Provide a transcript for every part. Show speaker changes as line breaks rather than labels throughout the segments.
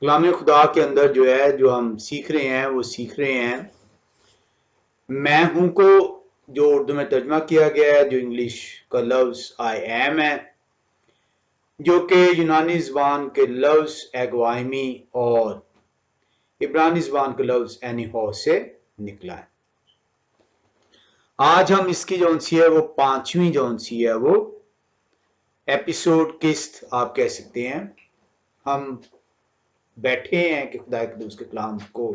کلام خدا کے اندر جو ہے جو ہم سیکھ رہے ہیں وہ سیکھ رہے ہیں میں ہوں کو جو اردو میں ترجمہ کیا گیا ہے، جو انگلش کا لفظ آئی ایم ہے، جو کہ یونانی زبان کے لفظ ایگوائمی اور عبرانی زبان کے لفظ اینی ہو سے نکلا ہے۔ آج ہم اس کی جو سی ہے وہ پانچویں جو سی ہے وہ ایپیسوڈ قسط آپ کہہ سکتے ہیں۔ ہم بیٹھے ہیں کہ خدا قدوس کے کلام کو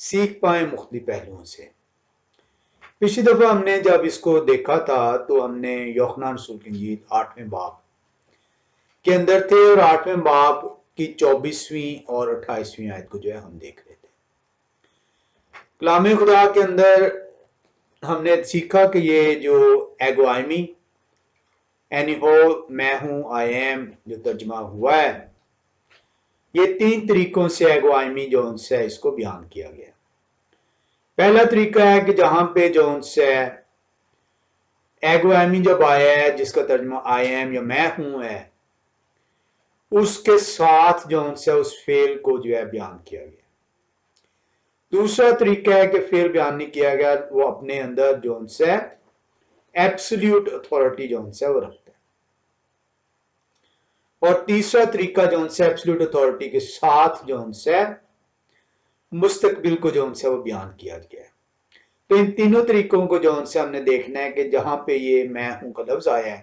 سیکھ پائیں مختلف پہلوؤں سے۔ پچھلی دفعہ ہم نے جب اس کو دیکھا تھا تو ہم نے یوحنا رسول کی انجیل 8ویں باب کے اندر تھے اور 8ویں باب کی 24ویں اور 28ویں آیت کو جو ہے ہم دیکھ رہے تھے۔ کلام خدا کے اندر ہم نے سیکھا کہ یہ جو ایگوائمی اینی ہو میں ہوں آئی ایم جو ترجمہ ہوا ہے، یہ 3 طریقوں سے ایگوائمی جو ان سے اس کو بیان کیا گیا۔ پہلا طریقہ ہے کہ جہاں پہ جو ان سے ایگوائمی جب آیا ہے جس کا ترجمہ آئی ایم یا میں ہوں ہے، اس کے ساتھ جو ان سے اس فعل کو جو ہے بیان کیا گیا۔ دوسرا طریقہ ہے کہ فعل بیان نہیں کیا گیا، وہ اپنے اندر جو ان سے ایبسلیوٹ اتھارٹی جو ان سے وہ رکھتا ہے۔ اور تیسرا طریقہ جو ان سے ایبسلیوٹ اتھارٹی کے ساتھ جو ان سے مستقبل کو جو ان سے وہ بیان کیا گیا ہے۔ تو ان تینوں طریقوں کو جو ان سے ہم نے دیکھنا ہے کہ جہاں پہ یہ میں ہوں کا لفظ آیا ہے،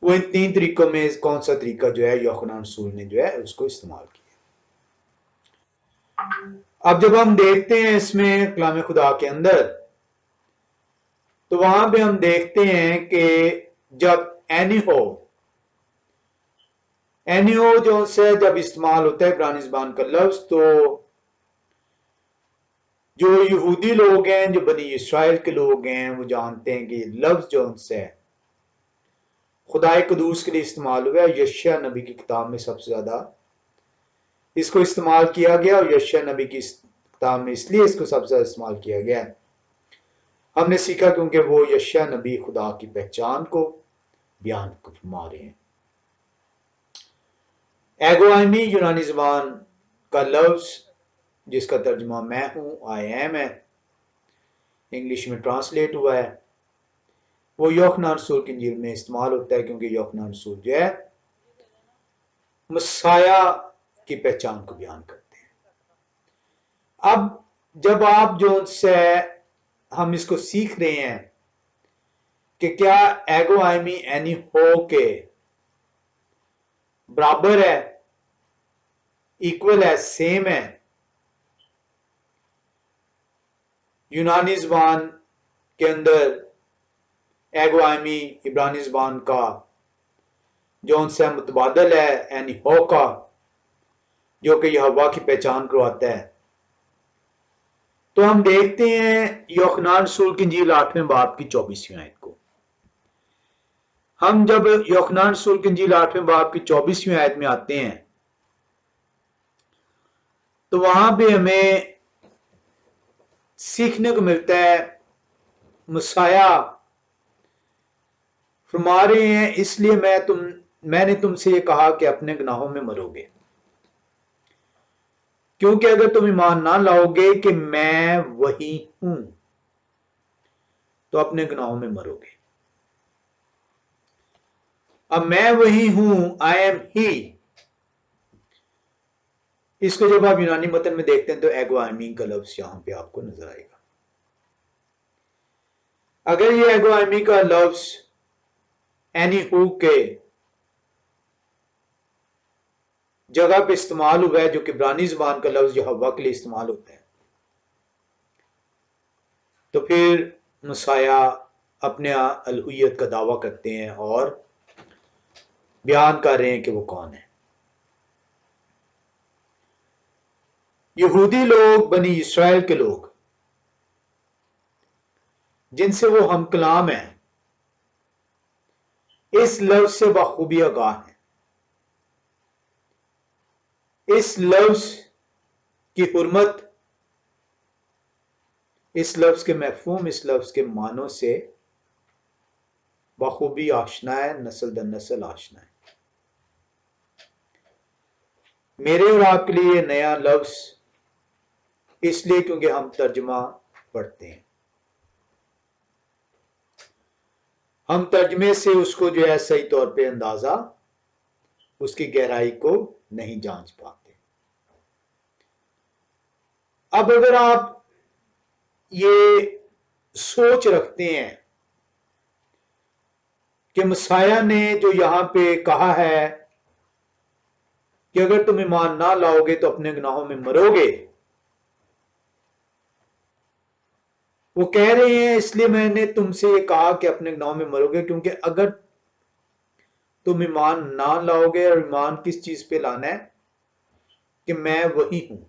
وہ ان 3 طریقوں میں کون سا طریقہ جو ہے یوحنا رسول نے جو ہے اس کو استعمال کیا۔ اب جب ہم دیکھتے ہیں اس میں کلام خدا کے اندر، تو وہاں پہ ہم دیکھتے ہیں کہ جب اینی ہو جو سے جب استعمال ہوتا ہے عبرانی زبان کا لفظ، تو جو یہودی لوگ ہیں، جو بنی اسرائیل کے لوگ ہیں، وہ جانتے ہیں کہ یہ لفظ جو ان سے خدائے قدوس کے لیے استعمال ہوا ہے۔ یشیع نبی کی کتاب میں سب سے زیادہ اس کو استعمال کیا گیا، اور یشیع نبی کی کتاب میں اس لیے اس کو سب سے زیادہ استعمال کیا گیا ہے، ہم نے سیکھا کیونکہ وہ یشیع نبی خدا کی پہچان کو بیان فرما رہے ہیں۔ ایگوائمی یونانی زبان کا لفظ جس کا ترجمہ میں ہوں آئی ایم ہے، انگلش میں ٹرانسلیٹ ہوا ہے، وہ یوحنا رسول کی انجیل میں استعمال ہوتا ہے کیونکہ یوحنا رسول جو ہے مسیح کی پہچان کو بیان کرتے ہیں۔ اب جب آپ جو سے ہم اس کو سیکھ رہے ہیں کہ کیا ایگوائمی اینی ہو کے برابر ہے، ایکول ہے، سیم ہے، یونانی زبان کے اندر ایگوائمی عبرانی زبان کا جو ان سے متبادل ہے اینی ہو کا، جو کہ یہوہ کی پہچان کرواتا ہے۔ تو ہم دیکھتے ہیں یوحنا رسول کی انجیل 8ویں باب کی 24ویں آیت کو۔ ہم جب یوحنا رسول کی انجیل 8ویں باب کی 24ویں آیت میں آتے ہیں تو وہاں پہ ہمیں سیکھنے کو ملتا ہے مسیح فرما رہے ہیں، اس لیے میں نے تم سے یہ کہا کہ اپنے گناہوں میں مرو گے، کیونکہ اگر تم ایمان نہ لاؤ گے کہ میں وہی ہوں تو اپنے گناہوں میں مرو گے۔ اب میں وہی ہوں، آئی ایم ہی، اس کو جب آپ یونانی متن میں دیکھتے ہیں تو ایگوائمی کا لفظ یہاں پہ آپ کو نظر آئے گا۔ اگر یہ ایگوائمی کا لفظ اینی ہو کے جگہ پہ استعمال ہوا ہے، جو کہ عبرانی زبان کا لفظ یہوہ کے لیے استعمال ہوتا ہے، تو پھر مسیح اپنے الوہیت کا دعویٰ کرتے ہیں اور بیان کر رہے ہیں کہ وہ کون ہے۔ یہودی لوگ، بنی اسرائیل کے لوگ جن سے وہ ہم کلام ہیں، اس لفظ سے بخوبی آگاہ ہیں، اس لفظ کی حرمت، اس لفظ کے مفہوم، اس لفظ کے معنوں سے بخوبی آشنا ہے، نسل در نسل آشنا ہے۔ میرے اور آپ کے لیے یہ نیا لفظ اس لیے کیونکہ ہم ترجمہ پڑھتے ہیں، ہم ترجمے سے اس کو جو ہے صحیح طور پہ اندازہ، اس کی گہرائی کو نہیں جانچ پاتے۔ اب اگر آپ یہ سوچ رکھتے ہیں کہ مسیح نے جو یہاں پہ کہا ہے کہ اگر تم ایمان نہ لاؤ گے تو اپنے گناہوں میں مرو گے، وہ کہہ رہے ہیں اس لیے میں نے تم سے یہ کہا کہ اپنے گناہوں میں مرو گے، کیونکہ اگر تم ایمان نہ لاؤ گے، اور ایمان کس چیز پہ لانا ہے؟ کہ میں وہی ہوں،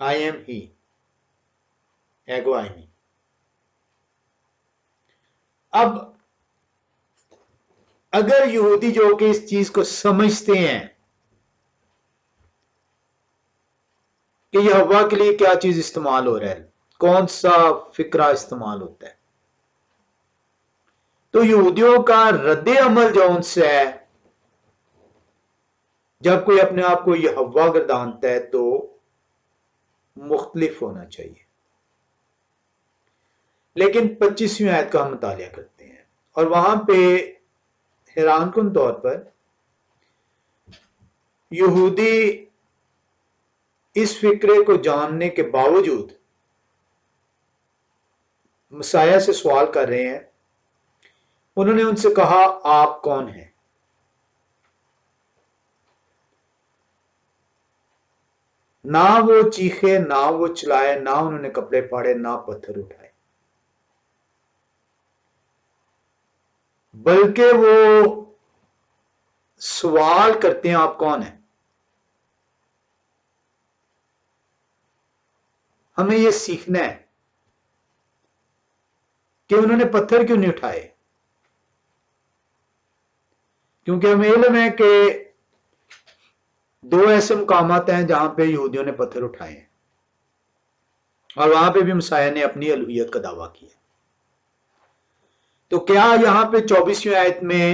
I am he، ایگو آئمی۔ اب اگر یہودی جو کہ اس چیز کو سمجھتے ہیں کہ یہ ہوا کے لیے کیا چیز استعمال ہو رہا ہے، کون سا فکرہ استعمال ہوتا ہے، تو یہودیوں کا رد عمل جو ان سے ہے، جب کوئی اپنے آپ کو یہ ہوا گردانتا ہے تو مختلف ہونا چاہیے۔ لیکن 25ویں آیت کا ہم مطالعہ کرتے ہیں، اور وہاں پہ حیران کن طور پر یہودی اس فکرے کو جاننے کے باوجود مسیح سے سوال کر رہے ہیں۔ انہوں نے ان سے کہا آپ کون ہیں؟ نہ وہ چیخے، نہ وہ چلائے، نہ انہوں نے کپڑے پھاڑے، نہ پتھر اٹھائے، بلکہ وہ سوال کرتے ہیں آپ کون ہیں۔ ہمیں یہ سیکھنا ہے کہ انہوں نے پتھر کیوں نہیں اٹھائے، کیونکہ ہمیں علم ہے کہ 2 ایسے مقامات ہیں جہاں پہ یہودیوں نے پتھر اٹھائے ہیں، اور وہاں پہ بھی مسیح نے اپنی الوہیت کا دعویٰ کیا۔ تو کیا یہاں پہ 24ویں آیت میں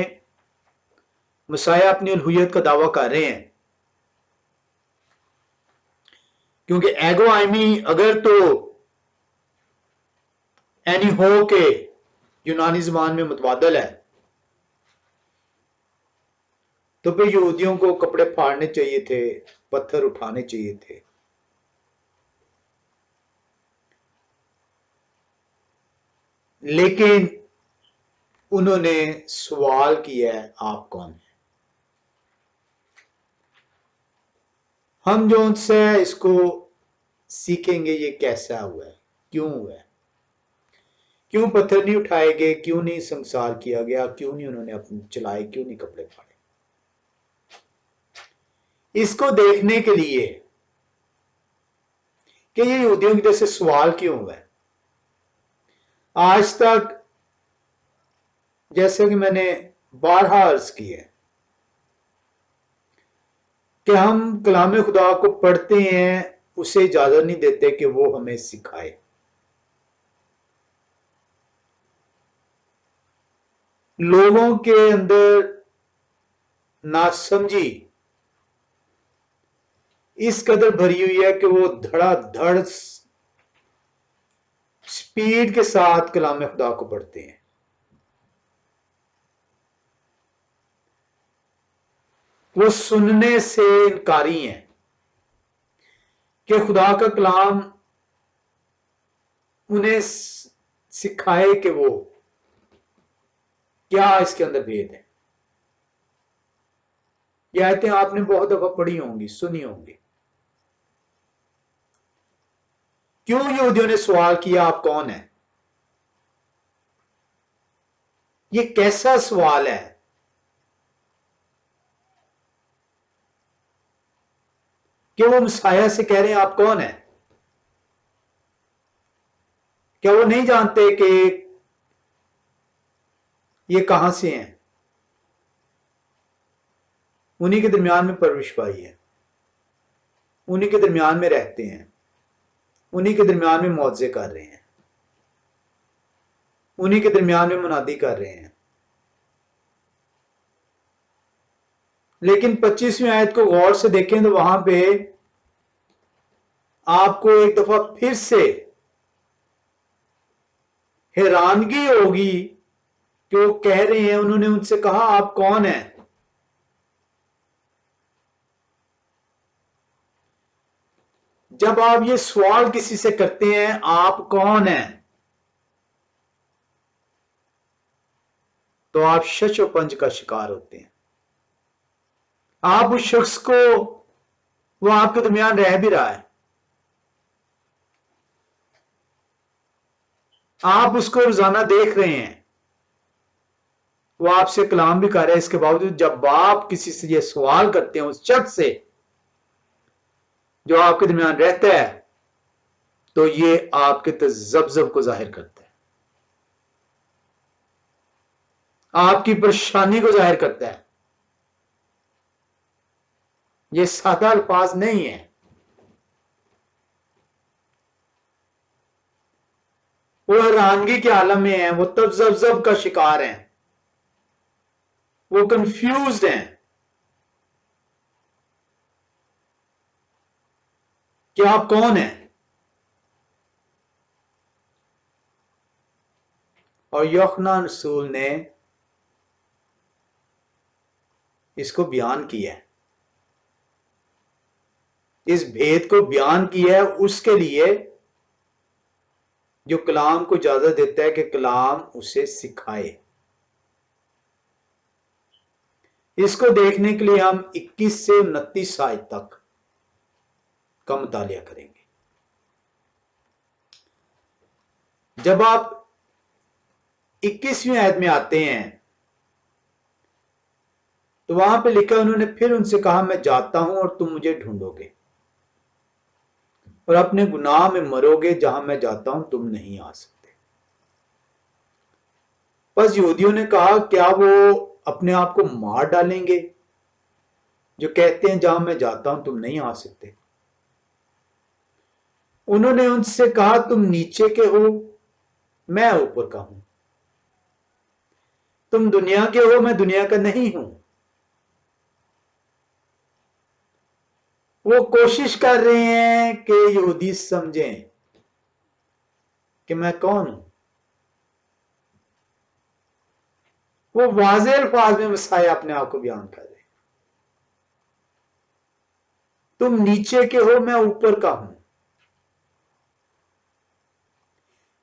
مسیح اپنی الوہیت کا دعویٰ کر رہے ہیں؟ کیونکہ ایگو آئمی اگر تو اینی ہو کے یونانی زبان میں متبادل ہے، تو پھر یہودیوں کو کپڑے پھاڑنے چاہیے تھے، پتھر اٹھانے چاہیے تھے۔ لیکن انہوں نے سوال کیا ہے آپ کون ہیں؟ ہم جو ان سے اس کو سیکھیں گے یہ کیسا ہوا ہے، کیوں ہوا ہے، کیوں پتھر نہیں اٹھائے گئے، کیوں نہیں سنسار کیا گیا، کیوں نہیں انہوں نے اپنے چلائے، کیوں نہیں کپڑے پھاڑے۔ اس کو دیکھنے کے لیے کہ یہ یہودیوں کی طرف سے سوال کیوں ہوا ہے، آج تک جیسے کہ میں نے بارہا عرض کی ہے کہ ہم کلام خدا کو پڑھتے ہیں، اسے اجازت نہیں دیتے کہ وہ ہمیں سکھائے۔ لوگوں کے اندر ناسمجھی اس قدر بھری ہوئی ہے کہ وہ دھڑا دھڑ سپیڈ کے ساتھ کلام خدا کو پڑھتے ہیں۔ وہ سننے سے انکاری ہیں کہ خدا کا کلام انہیں سکھائے کہ وہ کیا اس کے اندر بھید ہے۔ یہ آیتیں آپ نے بہت دفعہ پڑھی ہوں گی، سنی ہوں گی۔ کیوں یہودیوں نے سوال کیا آپ کون ہیں؟ یہ کیسا سوال ہے کہ وہ مسیح سے کہہ رہے ہیں آپ کون ہیں؟ کیا وہ نہیں جانتے کہ یہ کہاں سے ہیں؟ انہی کے درمیان میں پرورش پائی ہے، انہی کے درمیان میں رہتے ہیں، انہی کے درمیان میں معجزے کر رہے ہیں، انہی کے درمیان میں منادی کر رہے ہیں۔ لیکن 25ویں آیت کو غور سے دیکھیں تو وہاں پہ آپ کو ایک دفعہ پھر سے حیرانگی ہوگی کہ وہ کہہ رہے ہیں، انہوں نے ان سے کہا آپ کون ہیں؟ جب آپ یہ سوال کسی سے کرتے ہیں آپ کون ہیں، تو آپ شش و پنج کا شکار ہوتے ہیں. آپ اس شخص کو، وہ آپ کے درمیان رہ بھی رہا ہے، آپ اس کو روزانہ دیکھ رہے ہیں، وہ آپ سے کلام بھی کر رہے ہیں، اس کے باوجود جب آپ کسی سے یہ سوال کرتے ہیں اس شخص سے جو آپ کے درمیان رہتا ہے، تو یہ آپ کے تذبذب کو ظاہر کرتا ہے، آپ کی پریشانی کو ظاہر کرتا ہے. یہ سادہ الفاظ نہیں ہے. وہ حیرانگی کے عالم میں ہیں، وہ تذبذب کا شکار ہیں، وہ کنفیوزڈ ہیں کہ آپ کون ہیں. اور یوحنا رسول نے اس کو بیان کیا ہے، اس بھید کو بیان کیا ہے اس کے لیے جو کلام کو اجازت دیتا ہے کہ کلام اسے سکھائے. اس کو دیکھنے کے لیے ہم 21 سے 29 آیت تک کا مطالعہ کریں گے. جب آپ 21ویں آیت میں آتے ہیں تو وہاں پہ لکھا انہوں نے پھر ان سے کہا میں جاتا ہوں اور تم مجھے ڈھونڈو گے اور اپنے گناہ میں مرو گے، جہاں میں جاتا ہوں تم نہیں آ سکتے. بس یہودیوں نے کہا کیا وہ اپنے آپ کو مار ڈالیں گے جو کہتے ہیں جہاں میں جاتا ہوں تم نہیں آ سکتے؟ انہوں نے ان سے کہا تم نیچے کے ہو، میں اوپر کا ہوں. تم دنیا کے ہو، میں دنیا کا نہیں ہوں. وہ کوشش کر رہے ہیں کہ یہودی سمجھیں کہ میں کون ہوں. وہ واضح الفاظ میں مسیح اپنے آپ کو بیان کر رہے ہیں. تم نیچے کے ہو، میں اوپر کا ہوں.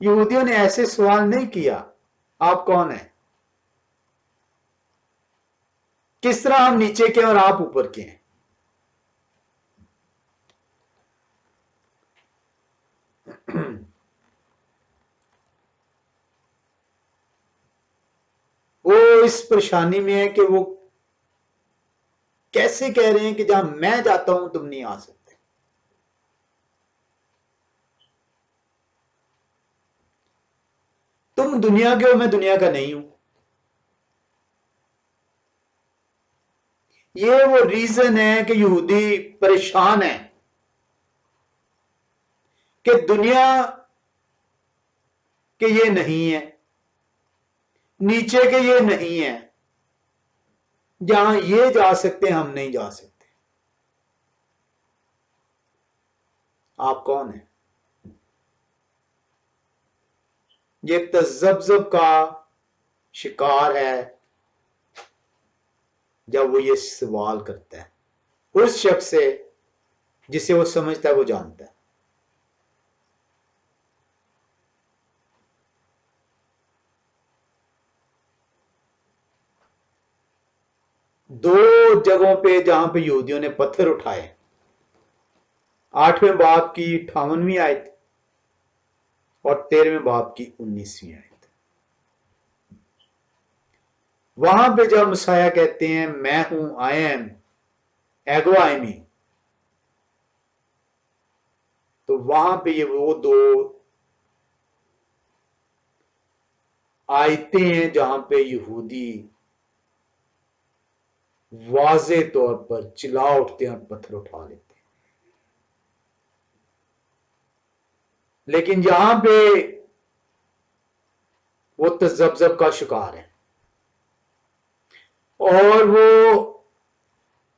یہودیوں نے ایسے سوال نہیں کیا آپ کون ہیں، کس طرح ہم نیچے کے اور آپ اوپر کے ہیں. وہ اس پریشانی میں ہے کہ وہ کیسے کہہ رہے ہیں کہ جہاں میں جاتا ہوں تم نہیں آ سکتے. تم دنیا کے ہو، میں دنیا کا نہیں ہوں. یہ وہ ریزن ہے کہ یہودی پریشان ہے کہ دنیا کے یہ نہیں ہے، نیچے کے یہ نہیں ہے، جہاں یہ جا سکتے ہم نہیں جا سکتے. آپ کون ہیں؟ یہ تذبذب کا شکار ہے جب وہ یہ سوال کرتا ہے اس شخص سے جسے وہ سمجھتا ہے وہ جانتا ہے. دو جگہوں پہ جہاں پہ یہودیوں نے پتھر اٹھائے، 8ویں باب کی 58ویں آیت اور 13ویں باب کی 19ویں آیت. وہاں پہ جب مسیح کہتے ہیں میں ہوں، آئی ایم، ایگو آئمی، تو وہاں پہ یہ وہ دو آیتیں ہیں جہاں پہ یہودی واضح طور پر چلا اٹھتے ہیں اور پتھر اٹھا لیتے ہیں. لیکن یہاں پہ وہ تذبذب کا شکار ہے اور وہ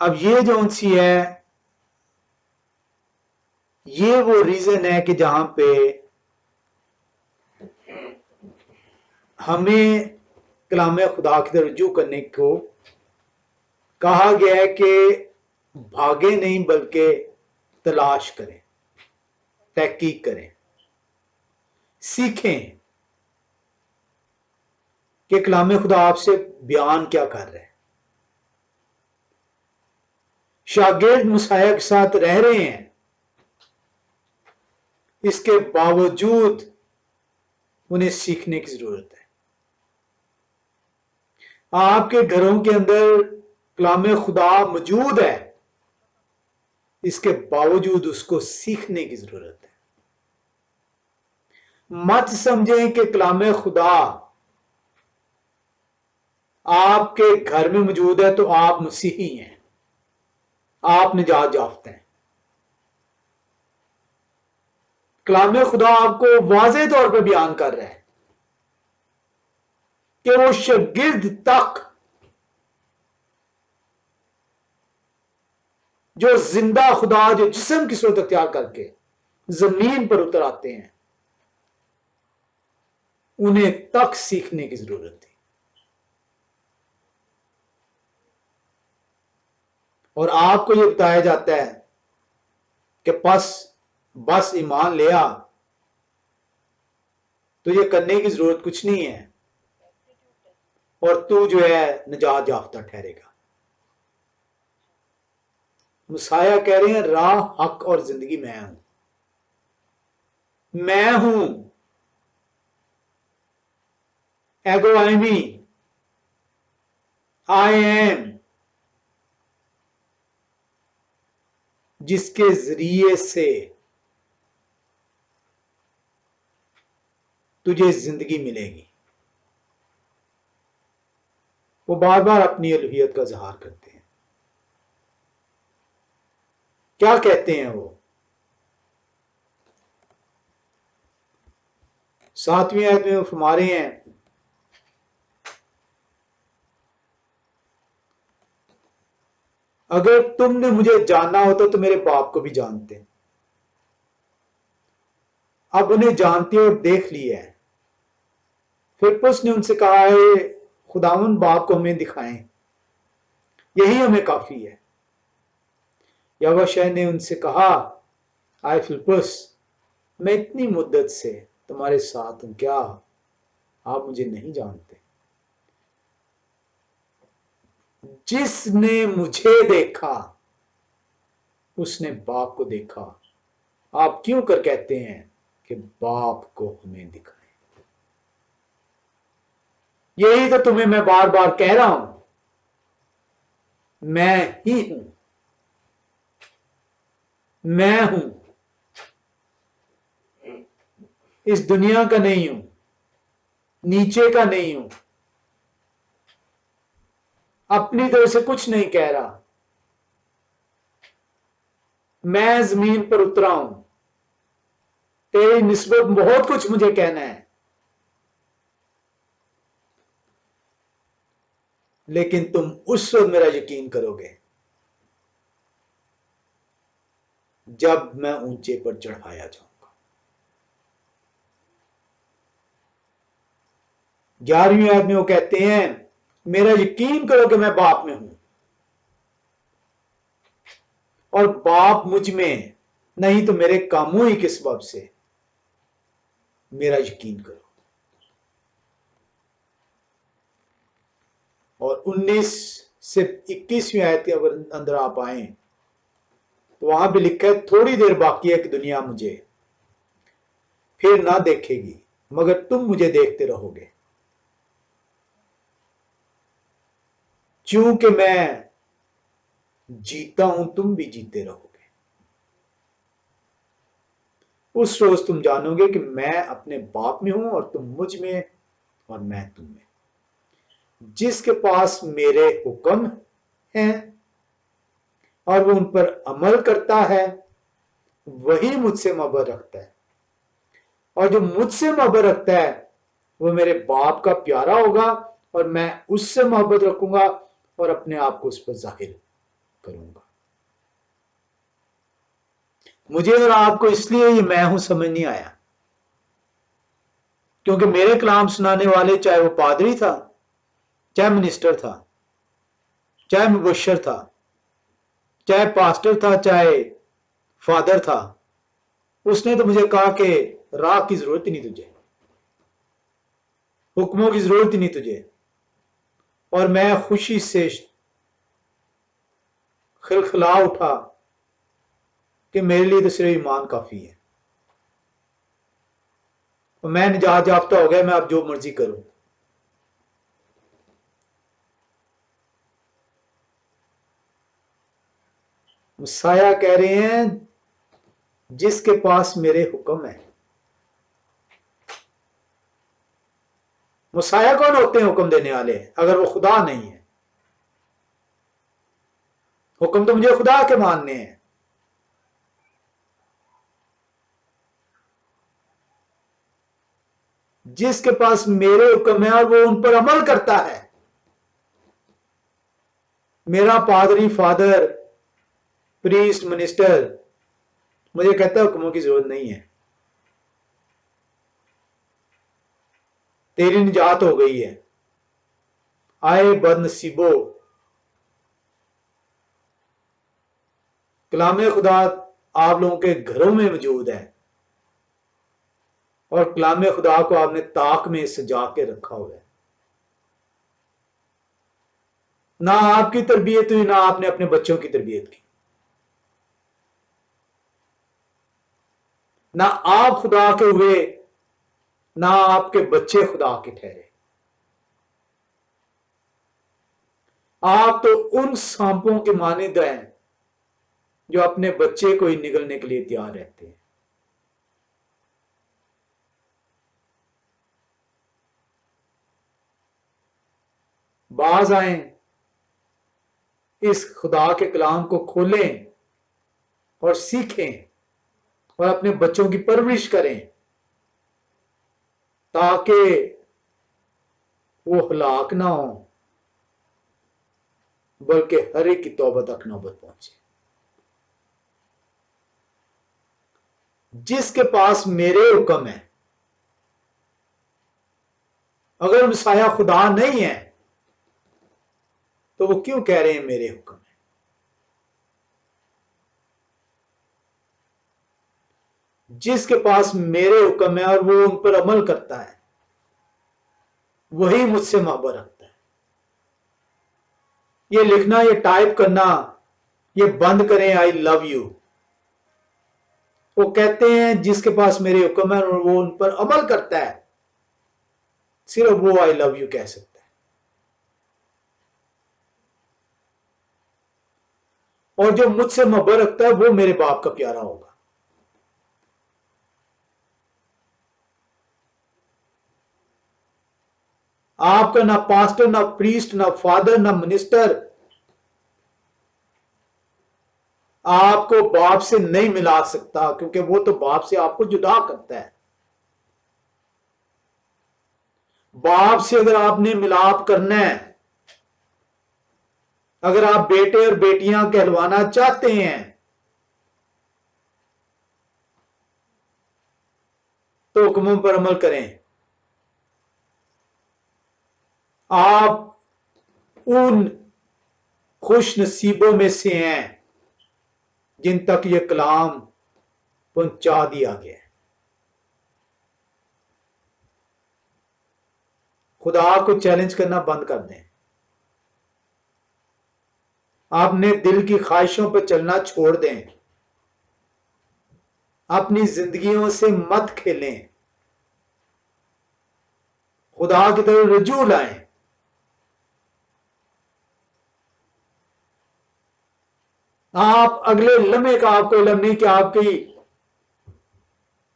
اب یہ جو سی ہے یہ وہ ریزن ہے کہ جہاں پہ ہمیں کلام خدا کی طرف رجوع کرنے کو کہا گیا ہے کہ بھاگے نہیں بلکہ تلاش کریں، تحقیق کریں، سیکھیں کہ کلام خدا آپ سے بیان کیا کر رہے ہیں۔ شاگرد مسیح کے ساتھ رہ رہے ہیں، اس کے باوجود انہیں سیکھنے کی ضرورت ہے۔ آپ کے گھروں کے اندر کلام خدا موجود ہے، اس کے باوجود اس کو سیکھنے کی ضرورت ہے۔ مت سمجھیں کہ کلام خدا آپ کے گھر میں موجود ہے تو آپ مسیحی ہیں، آپ نجات یافتہ ہیں۔ کلام خدا آپ کو واضح طور پہ بیان کر رہا ہے کہ وہ شاگرد تک جو زندہ خدا جو جسم کی صورت اختیار کر کے زمین پر اتر آتے ہیں، انہیں تک سیکھنے کی ضرورت تھی۔ اور آپ کو یہ بتایا جاتا ہے کہ بس ایمان لیا تو یہ کرنے کی ضرورت کچھ نہیں ہے اور تو جو ہے نجات یافتہ ٹھہرے گا۔ مسیح کہہ رہے ہیں راہ، حق اور زندگی میں ہوں، میں ہوں، ایگو آئی ایم، جس کے ذریعے سے تجھے زندگی ملے گی۔ وہ بار بار اپنی الوہیت کا اظہار کرتے ہیں۔ کیا کہتے ہیں وہ؟ 7ویں آیت میں وہ فرما رہے ہیں اگر تم نے مجھے جاننا ہوتا تو میرے باپ کو بھی جانتے، اب انہیں جانتے اور دیکھ لیا ہے۔ فلپس نے ان سے کہا ہے خداوند باپ کو ہمیں دکھائیں، یہی ہمیں کافی ہے۔ یوشع نے ان سے کہا آئے فلپس، میں اتنی مدت سے تمہارے ساتھ ہوں، کیا آپ مجھے نہیں جانتے؟ جس نے مجھے دیکھا اس نے باپ کو دیکھا، آپ کیوں کر کہتے ہیں کہ باپ کو ہمیں دکھائیں؟ یہی تو تمہیں میں بار بار کہہ رہا ہوں، میں ہی ہوں، میں ہوں، اس دنیا کا نہیں ہوں، نیچے کا نہیں ہوں، اپنی طرف سے کچھ نہیں کہہ رہا، میں زمین پر اترا ہوں، تیری نسبت بہت کچھ مجھے کہنا ہے، لیکن تم اس وقت میرا یقین کرو گے جب میں اونچے پر چڑھایا جاؤں گا۔ 11ویں آیت میں وہ کہتے ہیں میرا یقین کرو کہ میں باپ میں ہوں اور باپ مجھ میں، نہیں تو میرے کاموں ہی کے سبب سے میرا یقین کرو۔ اور 19 سے 21ویں آیت کے اندر آپ آئیں تو وہاں بھی لکھا ہے تھوڑی دیر باقی ہے کہ دنیا مجھے پھر نہ دیکھے گی مگر تم مجھے دیکھتے رہو گے، چونکہ میں جیتا ہوں تم بھی جیتے رہو گے۔ اس روز تم جانو گے کہ میں اپنے باپ میں ہوں اور تم مجھ میں اور میں تم میں۔ جس کے پاس میرے حکم ہیں اور وہ ان پر عمل کرتا ہے وہی مجھ سے محبت رکھتا ہے، اور جو مجھ سے محبت رکھتا ہے وہ میرے باپ کا پیارا ہوگا اور میں اس سے محبت رکھوں گا اور اپنے آپ کو اس پر ظاہر کروں گا. مجھے اور آپ کو اس لیے یہ میں ہوں سمجھ نہیں آیا، کیونکہ میرے کلام سنانے والے چاہے وہ پادری تھا، چاہے منسٹر تھا، چاہے مبشر تھا، چاہے پاسٹر تھا، چاہے فادر تھا، اس نے تو مجھے کہا کہ راہ کی ضرورت ہی نہیں تجھے، حکموں کی ضرورت ہی نہیں تجھے. اور میں خوشی سے کھلکھلا اٹھا کہ میرے لیے تو صرف ایمان کافی ہے اور میں نجات یافتہ ہو گیا، میں اب جو مرضی کروں. مسیح کہہ رہے ہیں جس کے پاس میرے حکم ہے. مسیح کون ہوتے ہیں حکم دینے والے اگر وہ خدا نہیں ہے؟ حکم تو مجھے خدا کے ماننے ہیں. جس کے پاس میرے حکم ہے اور وہ ان پر عمل کرتا ہے. میرا پادری، فادر، پریسٹ، منسٹر مجھے کہتا ہے حکموں کی ضرورت نہیں ہے، تیری نجات ہو گئی ہے. آئے بد نصیبو، کلام خدا آپ لوگوں کے گھروں میں موجود ہے اور کلام خدا کو آپ نے طاق میں سجا کے رکھا ہوا ہے. نہ آپ کی تربیت ہوئی، نہ آپ نے اپنے بچوں کی تربیت کی، نہ آپ خدا کے ہوئے، نہ آپ کے بچے خدا کے ٹھہرے. آپ تو ان سانپوں کے مانند ہیں جو اپنے بچے کو ہی نگلنے کے لیے تیار رہتے ہیں. باز آئیں، اس خدا کے کلام کو کھولیں اور سیکھیں اور اپنے بچوں کی پرورش کریں تاکہ وہ ہلاک نہ ہوں بلکہ ہر ایک کی توبہ تک نوبت پہنچے. جس کے پاس میرے حکم ہے، اگر مسیح خدا نہیں ہے تو وہ کیوں کہہ رہے ہیں میرے حکم ہے؟ جس کے پاس میرے حکم ہے اور وہ ان پر عمل کرتا ہے وہی مجھ سے محبت رکھتا ہے. یہ لکھنا، یہ ٹائپ کرنا، یہ بند کریں آئی لو یو. وہ کہتے ہیں جس کے پاس میرے حکم ہے اور وہ ان پر عمل کرتا ہے، صرف وہ آئی لو یو کہہ سکتا ہے. اور جو مجھ سے محبت رکھتا ہے وہ میرے باپ کا پیارا ہوگا. آپ کا نہ پاسٹر، نہ پریسٹ، نہ فادر، نہ منسٹر آپ کو باپ سے نہیں ملا سکتا، کیونکہ وہ تو باپ سے آپ کو جدا کرتا ہے. باپ سے اگر آپ نے ملاپ کرنا ہے، اگر آپ بیٹے اور بیٹیاں کہلوانا چاہتے ہیں تو حکموں پر عمل کریں. آپ ان خوش نصیبوں میں سے ہیں جن تک یہ کلام پہنچا دیا گیا. خدا کو چیلنج کرنا بند کر دیں. اپنے دل کی خواہشوں پہ چلنا چھوڑ دیں. اپنی زندگیوں سے مت کھیلیں. خدا کی طرف رجوع لائیں. آپ اگلے لمحے کا آپ کو علم نہیں کہ آپ کی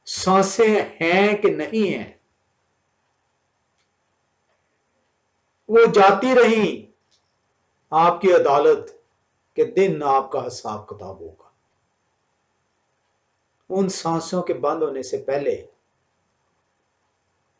سانسیں ہیں کہ نہیں ہیں. وہ جاتی رہیں، آپ کی عدالت کے دن آپ کا حساب کتاب ہوگا. ان سانسوں کے بند ہونے سے پہلے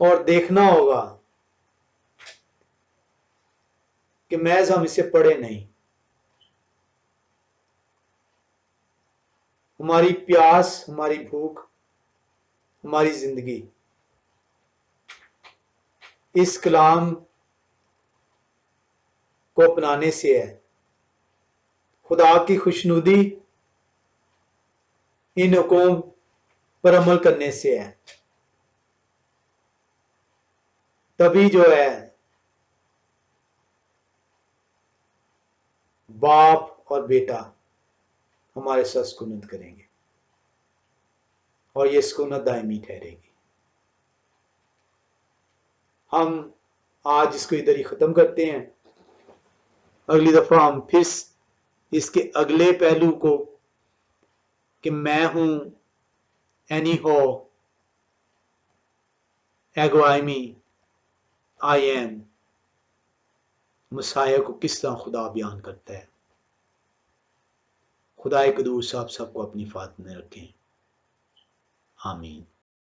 اور دیکھنا ہوگا کہ محض ہم اسے پڑھے نہیں، ہماری پیاس، ہماری بھوک، ہماری زندگی اس کلام کو اپنانے سے ہے، خدا کی خوشنودی ان حکم پر عمل کرنے سے ہے، تبھی جو ہے باپ اور بیٹا ہمارے ساتھ سکونت کریں گے اور یہ سکونت دائمی ٹھہرے گی۔ ہم آج اس کو ادھر ہی ختم کرتے ہیں، اگلی دفعہ ہم پھر اس کے اگلے پہلو کو کہ میں ہوں اینی ہو ایگو آئیمی آئی ایم مسیح کو کس طرح خدا بیان کرتا ہے۔ خدا قدوس آپ سب کو اپنی فات میں رکھیں، آمین۔